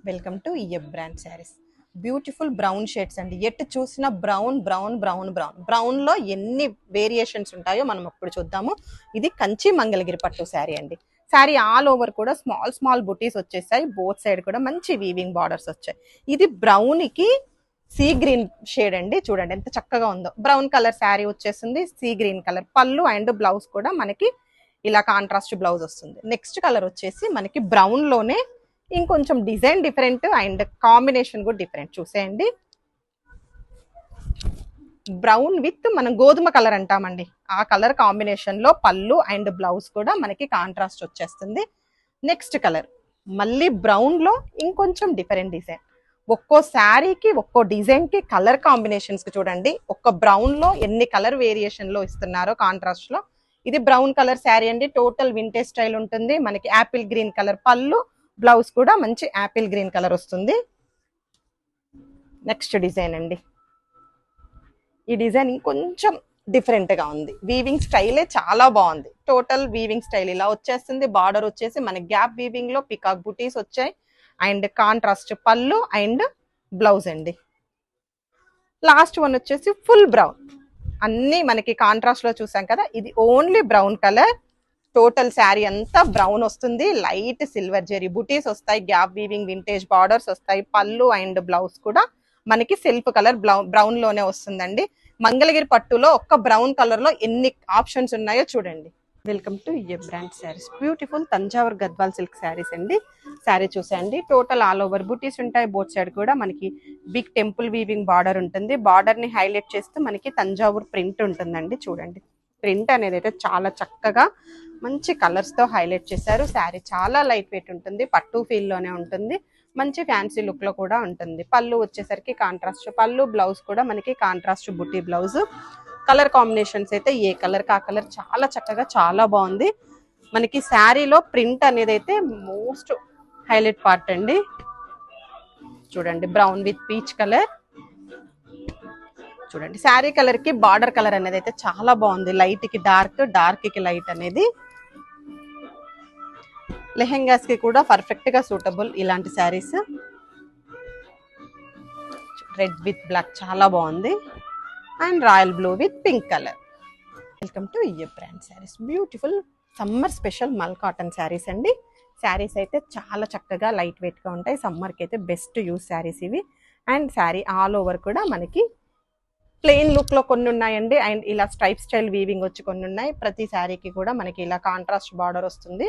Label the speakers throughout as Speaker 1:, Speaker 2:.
Speaker 1: Welcome to EF brand saris. Beautiful brown shades అండి. ఎటు చూసినా brown brown brown brown brown లో ఎన్ని వేరియేషన్స్ ఉంటాయో మనం ఇప్పుడు చూద్దాము. ఇది కంచి మంగళగిరి పట్టు శారీ అండి. శారీ ఆల్ ఓవర్ కూడా స్మాల్ స్మాల్ బుటీస్ వచ్చేసాయి. బోత్ సైడ్ కూడా మంచి వీవింగ్ బార్డర్స్ వచ్చాయి. ఇది బ్రౌన్ కి సీ గ్రీన్ షేడ్ అండి. చూడండి ఎంత చక్కగా ఉందో. బ్రౌన్ కలర్ శారీ వచ్చేసింది. సీ గ్రీన్ కలర్ పళ్ళు అండ్ బ్లౌజ్ కూడా మనకి ఇలా కాంట్రాస్ట్ బ్లౌజ్ వస్తుంది. నెక్స్ట్ కలర్ వచ్చేసి మనకి బ్రౌన్ లోనే ఇంకొంచెం డిజైన్ డిఫరెంట్ అండ్ కాంబినేషన్ కూడా డిఫరెంట్. చూసేయండి, బ్రౌన్ విత్ మనం గోధుమ కలర్ అంటామండి, ఆ కలర్ కాంబినేషన్ లో పళ్ళు అండ్ బ్లౌజ్ కూడా మనకి కాంట్రాస్ట్ వచ్చేస్తుంది. నెక్స్ట్ కలర్ మళ్ళీ బ్రౌన్ లో ఇంకొంచెం డిఫరెంట్ డిజైన్. ఒక్కో శారీకి ఒక్కో డిజైన్ కి కలర్ కాంబినేషన్స్ కి చూడండి. ఒక్క బ్రౌన్ లో ఎన్ని కలర్ వేరియేషన్ లో ఇస్తున్నారో కాంట్రాస్ట్ లో. ఇది బ్రౌన్ కలర్ శారీ అండి. టోటల్ వింటేజ్ స్టైల్ ఉంటుంది. మనకి యాపిల్ గ్రీన్ కలర్ పళ్ళు, బ్లౌజ్ కూడా మంచి యాపిల్ గ్రీన్ కలర్ వస్తుంది. నెక్స్ట్ డిజైన్ అండి. ఈ డిజైన్ కొంచెం డిఫరెంట్ గా ఉంది. వీవింగ్ స్టైలే చాలా బాగుంది. టోటల్ వీవింగ్ స్టైల్ ఇలా వచ్చేస్తుంది. బార్డర్ వచ్చేసి మనకి గ్యాప్ వీవింగ్ లో పికాక్ బుటీస్ వచ్చాయి అండ్ కాంట్రాస్ట్ పళ్ళు అండ్ బ్లౌజ్ అండి. లాస్ట్ వన్ వచ్చేసి ఫుల్ బ్రౌన్. అన్ని మనకి కాంట్రాస్ట్ లో చూసాం కదా, ఇది only brown colour. Total sari అంతా బ్రౌన్ వస్తుంది. లైట్ సిల్వర్ జెరీ బుటీస్ వస్తాయి. గ్యాప్ వీవింగ్ వింటేజ్ బార్డర్స్ వస్తాయి. పళ్ళు అండ్ బ్లౌజ్ కూడా మనకి సెల్ఫ్ కలర్ బ్రౌన్ లోనే వస్తుందండి. మంగళగిరి పట్టులో ఒక్క బ్రౌన్ కలర్ లో ఎన్ని ఆప్షన్స్ ఉన్నాయో చూడండి. Welcome to EF brand saris. Beautiful Thanjavur Gadwal silk saris అండి. శారీ చూసేయండి. టోటల్ ఆల్ ఓవర్ బుటీస్ ఉంటాయి. బోత్ సైడ్ కూడా మనకి బిగ్ టెంపుల్ వీవింగ్ బార్డర్ ఉంటుంది. బార్డర్ ని హైలైట్ చేస్తూ మనకి తంజావూర్ ప్రింట్ ఉంటుందండి. చూడండి, ప్రింట్ అనేది అయితే చాలా చక్కగా మంచి కలర్స్ తో హైలైట్ చేశారు. శారీ చాలా లైట్ వెయిట్ ఉంటుంది. పట్టు ఫీల్ లోనే ఉంటుంది. మంచి ఫ్యాన్సీ లుక్ లో కూడా ఉంటుంది. పళ్ళు వచ్చేసరికి కాంట్రాస్ట్ పళ్ళు, బ్లౌజ్ కూడా మనకి కాంట్రాస్ట్ బుటీ బ్లౌజ్. కలర్ కాంబినేషన్స్ అయితే ఏ కలర్ కా కలర్ చాలా చక్కగా చాలా బాగుంది. మనకి శారీలో ప్రింట్ అనేది అయితే మోస్ట్ హైలైట్ పార్ట్ అండి. చూడండి, బ్రౌన్ విత్ పీచ్ కలర్. చూడండి, శారీ కలర్ కి బార్డర్ కలర్ అనేది అయితే చాలా బాగుంది. లైట్ కి డార్క్, డార్క్ కి లైట్ అనేది లెహెంగాస్ కి కూడా పర్ఫెక్ట్ గా సూటబుల్ ఇలాంటి శారీస్. రెడ్ విత్ బ్లాక్ చాలా బాగుంది and royal blue with pink colour. Welcome to EF brand saris. Beautiful summer special మల్ కాటన్ శారీస్ అండి. శారీస్ అయితే చాలా చక్కగా లైట్ వెయిట్ గా ఉంటాయి. సమ్మర్ కి అయితే బెస్ట్ యూస్ శారీస్ ఇవి. అండ్ శారీ ఆల్ ఓవర్ కూడా మనకి ప్లెయిన్ లుక్ లో కొన్ని ఉన్నాయండి అండ్ ఇలా స్ట్రైప్ స్టైల్ వీవింగ్ వచ్చి కొన్ని ఉన్నాయి. ప్రతి శారీకి కూడా మనకి ఇలా కాంట్రాస్ట్ బార్డర్ వస్తుంది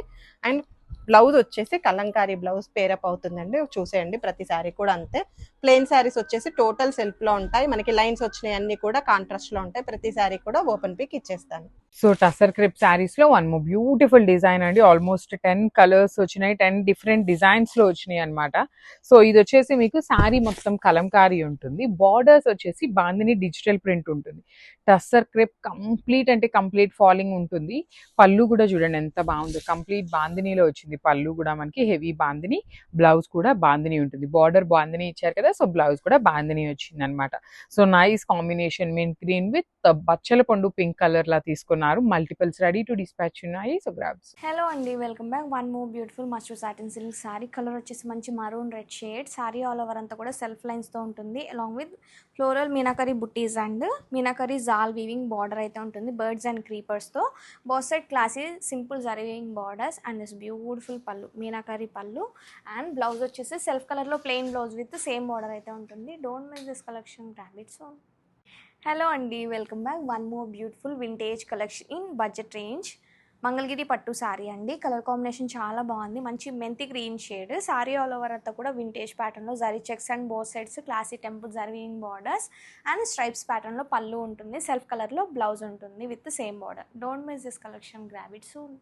Speaker 1: అండ్ బ్లౌజ్ వచ్చేసి కలంకారీ బ్లౌజ్ పేరప్ అవుతుందండి. చూసేయండి, ప్రతి శారీ కూడా అంతే. ప్లెయిన్ శారీస్ వచ్చేసి టోటల్ సెల్ఫ్ లో ఉంటాయి. మనకి లైన్స్ వచ్చినాయి అన్ని కూడా కాంట్రాస్ట్ లో ఉంటాయి. ప్రతి శారీ కూడా ఓపెన్ పిక్ ఇచ్చేస్తాను.
Speaker 2: సో టసర్ క్రిప్ శారీస్ లో వన్ మోర్ బ్యూటిఫుల్ డిజైన్ అండి. ఆల్మోస్ట్ 10 కలర్స్ వచ్చినాయి, 10 డిఫరెంట్ డిజైన్స్ లో వచ్చినాయి అనమాట. సో ఇది వచ్చేసి మీకు శారీ మొత్తం కలంకారీ ఉంటుంది. బార్డర్స్ వచ్చేసి బాందిని డిజిటల్ ప్రింట్ ఉంటుంది. టసర్ క్రిప్ కంప్లీట్ అంటే కంప్లీట్ ఫాలింగ్ ఉంటుంది. పళ్ళు కూడా చూడండి ఎంత బాగుంది. కంప్లీట్ బాందినీలో వచ్చింది. పళ్ళు కూడా మనకి హెవీ బాందిని, బ్లౌజ్ కూడా బాందిని ఉంటుంది. బార్డర్ బాందిని ఇచ్చారు కదా, సో బ్లౌజ్ కూడా బాందిని వచ్చింది అనమాట. So nice combination mint green with బచ్చల పండు పింక్ కలర్ లా తీసుకున్నారు. మల్టిపుల్స్ రెడీ టు డిస్పాచ్ ఉన్నాయి. So grabs.
Speaker 3: హలో అండి, welcome back. One more beautiful mustard satin silk saree. Colour వచ్చేసి మంచి maroon red shade. Saree all over అంతా కూడా సెల్ఫ్ లైన్స్తో ఉంటుంది. Along with floral meenakari buttis and meenakari jaal weaving border అయితే ఉంటుంది. బర్డ్స్ అండ్ క్రీపర్స్తో both side classy simple zari weaving borders and this beautiful పళ్ళు, మీనాకరీ పళ్ళు. అండ్ బ్లౌజ్ వచ్చేసి సెల్ఫ్ కలర్లో plain blouse with same border అయితే ఉంటుంది. Don't miss this collection, grab it soon. Hello అండి, welcome back. One more beautiful vintage collection in budget range. Mangalagiri పట్టు శారీ అండి. Colour combination చాలా బాగుంది. మంచి మెంతి green shade. Saree all over అంతా కూడా వింటేజ్ ప్యాటర్న్లో zari checks and both sides classy temple zari weaving borders and stripes ప్యాటర్న్లో పళ్ళు ఉంటుంది. సెల్ఫ్ కలర్లో బ్లౌజ్ ఉంటుంది with same border. Don't miss this collection, grab it soon.